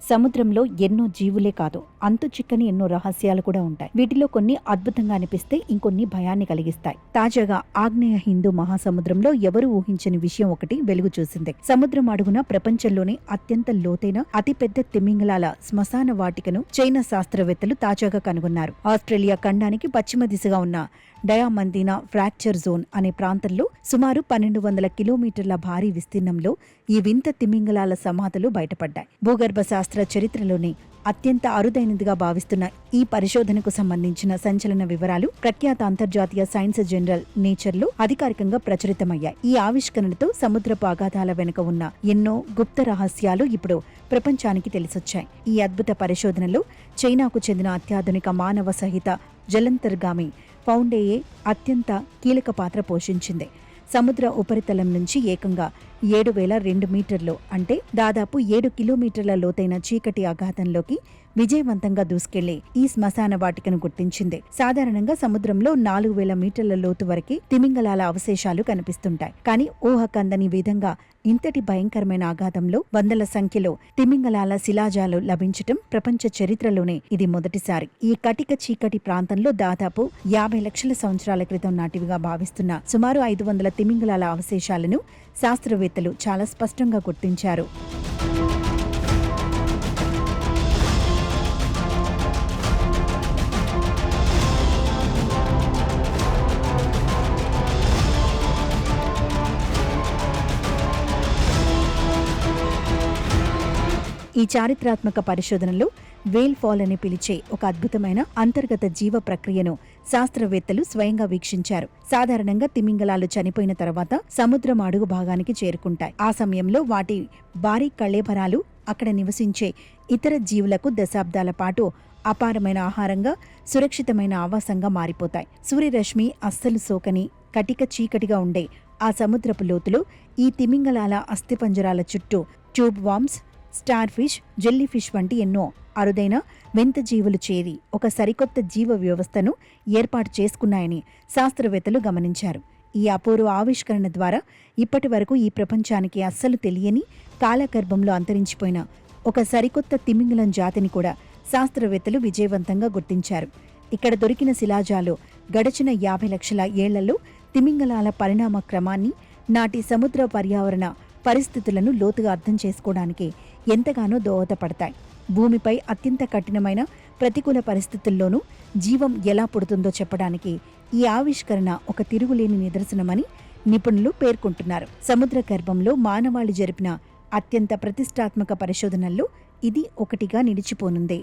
సముద్రంలో ఎన్నో జీవులే కాదు, అంతు చిక్కని ఎన్నో రహస్యాలు కూడా ఉంటాయి. వీటిలో కొన్ని అద్భుతంగా అనిపిస్తే ఇంకొన్ని భయాన్ని కలిగిస్తాయి. తాజాగా ఆగ్నేయ హిందూ మహాసముద్రంలో ఎవరూ ఊహించని విషయం ఒకటి వెలుగు చూసింది. సముద్రం అడుగున ప్రపంచంలోనే అత్యంత లోతైన అతిపెద్ద తిమింగలాల శ్మశాన వాటికను చైనా శాస్త్రవేత్తలు తాజాగా కనుగొన్నారు. ఆస్ట్రేలియా ఖండానికి పశ్చిమ దిశగా ఉన్న డయామందీనా ఫ్రాక్చర్ జోన్ అనే ప్రాంతంలో సుమారు 1200 కిలోమీటర్ల భారీ విస్తీర్ణంలో ఈ వింత తిమింగలాల సమాధులు బయటపడ్డాయి. భూగర్భ శాస్త్ర చరిత్రలోని అత్యంత అరుదైనదిగా భావిస్తున్న ఈ పరిశోధనకు సంబంధించిన సంచలన వివరాలు ప్రఖ్యాత అంతర్జాతీయ సైన్స్ జర్నల్ నేచర్లో అధికారికంగా ప్రచురితమయ్యాయి. ఈ ఆవిష్కరణతో సముద్రపు అగాధాల వెనుక ఉన్న ఎన్నో గుప్త రహస్యాలు ఇప్పుడు ప్రపంచానికి తెలిసొచ్చాయి. ఈ అద్భుత పరిశోధనలో చైనాకు చెందిన అత్యాధునిక మానవ సహిత జలంతర్గామి ఫౌండేయే అత్యంత కీలక పాత్ర పోషించింది. సముద్ర ఉపరితలం నుంచి ఏకంగా 7,002 మీటర్లు అంటే దాదాపు 7 కిలోమీటర్ల లోతైన చీకటి అగాధంలోకి విజయవంతంగా దూసుకెళ్లి ఈ శ్మశాన వాటికను గుర్తించింది. సాధారణంగా సముద్రంలో 4,000 మీటర్ల లోతు వరకు తిమింగలాల అవశేషాలు కనిపిస్తుంటాయి. కానీ ఊహకందని విధంగా ఇంతటి భయంకరమైన అగాధంలో వందల సంఖ్యలో తిమింగలాల శిలాజాలు లభించటం ప్రపంచ చరిత్రలోనే ఇది మొదటిసారి. ఈ కటిక చీకటి ప్రాంతంలో దాదాపు 50 లక్షల సంవత్సరాల క్రితం నాటివిగా భావిస్తున్న సుమారు 500 తిమింగలాల అవశేషాలను శాస్త్రవేత్తలు చాలా స్పష్టంగా గుర్తించారు. ఈ చారిత్రాత్మక పరిశోధనలో వేల్ ఫాల్ అని పిలిచే ఒక అద్భుతమైన అంతర్గత జీవ ప్రక్రియను శాస్త్రవేత్తలు స్వయంగా వీక్షించారు. సాధారణంగా తిమింగలాలు చనిపోయిన తర్వాత సముద్రం అడుగు భాగానికి చేరుకుంటాయి. ఆ సమయంలో వాటి భారీ కళేబరాలు అక్కడ నివసించే ఇతర జీవులకు దశాబ్దాల పాటు అపారమైన ఆహారంగా, సురక్షితమైన ఆవాసంగా మారిపోతాయి. సూర్యరశ్మి అస్సలు సోకని కటిక చీకటిగా ఉండే ఆ సముద్రపు లోతులో ఈ తిమింగలాల అస్థిపంజరాల చుట్టూ tube worms, star fish, jelly fish వంటి ఎన్నో అరుదైన వింత జీవులు చేరి ఒక సరికొత్త జీవ వ్యవస్థను ఏర్పాటు చేసుకున్నాయని శాస్త్రవేత్తలు గమనించారు. ఈ అపూర్వ ఆవిష్కరణ ద్వారా ఇప్పటి వరకు ఈ ప్రపంచానికి అస్సలు తెలియని కాలగర్భంలో అంతరించిపోయిన ఒక సరికొత్త తిమింగలం జాతిని కూడా శాస్త్రవేత్తలు విజయవంతంగా గుర్తించారు. ఇక్కడ దొరికిన శిలాజాలు గడచిన 50 లక్షల ఏళ్లలో తిమింగలాల పరిణామ క్రమాన్ని, నాటి సముద్ర పర్యావరణ పరిస్థితులను లోతుగా అర్థం చేసుకోవడానికి ఎంతగానో దోహదపడతాయి. భూమిపై అత్యంత కఠినమైన ప్రతికూల పరిస్థితుల్లోనూ జీవం ఎలా పుడుతుందో చెప్పడానికి ఈ ఆవిష్కరణ ఒక తిరుగులేని నిదర్శనమని నిపుణులు పేర్కొంటున్నారు. సముద్ర గర్భంలో మానవాళి జరిపిన అత్యంత ప్రతిష్టాత్మక పరిశోధనల్లో ఇది ఒకటిగా నిలిచిపోనుంది.